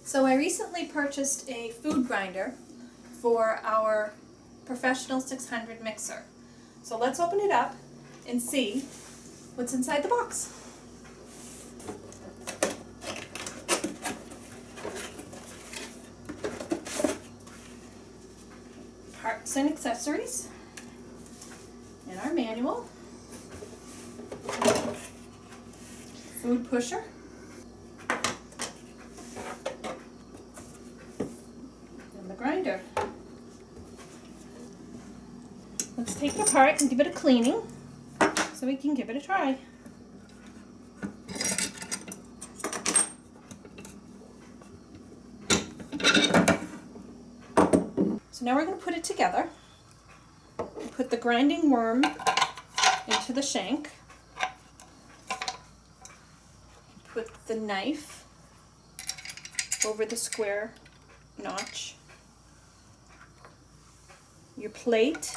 So I recently purchased a food grinder for our professional 600 mixer. So let's open it up and see what's inside the box. Parts and accessories, and our manual, food pusher, and the grinder. Let's take it apart and give it a cleaning so we can give it a try. So now we're going to put it together. Put the grinding worm into the shank. Put the knife over the square notch. Your plate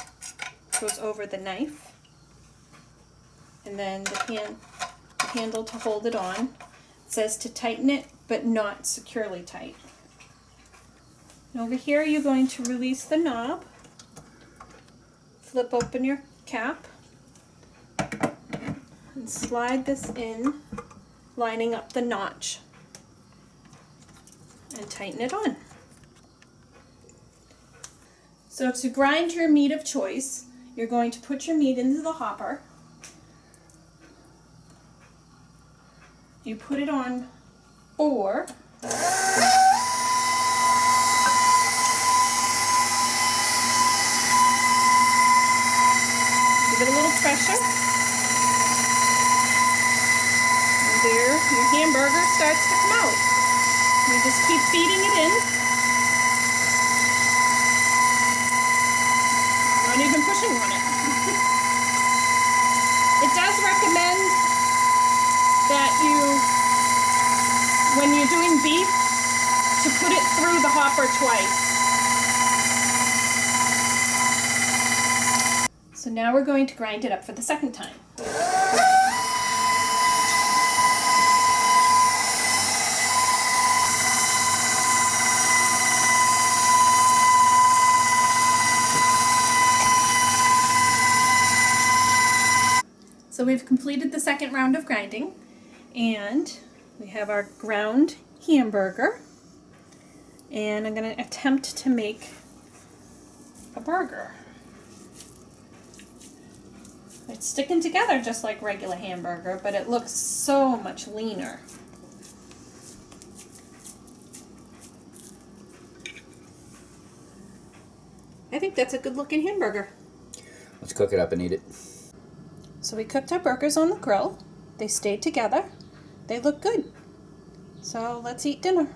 goes over the knife. And then the handle to hold it on. It says to tighten it, but not securely tight. And over here you're going to release the knob, flip open your cap, and slide this in, lining up the notch, and tighten it on. So to grind your meat of choice, you're going to put your meat into the hopper. You put it on 4. Give it a little pressure. And there, your hamburger starts to come out. You just keep feeding it in. Not even pushing on it. It does recommend that when you're doing beef, to put it through the hopper twice. So now we're going to grind it up for the second time. So we've completed the second round of grinding, and we have our ground hamburger, and I'm going to attempt to make a burger. It's sticking together just like regular hamburger, but it looks so much leaner. I think that's a good looking hamburger. Let's cook it up and eat it. So we cooked our burgers on the grill. They stayed together. They look good. So let's eat dinner.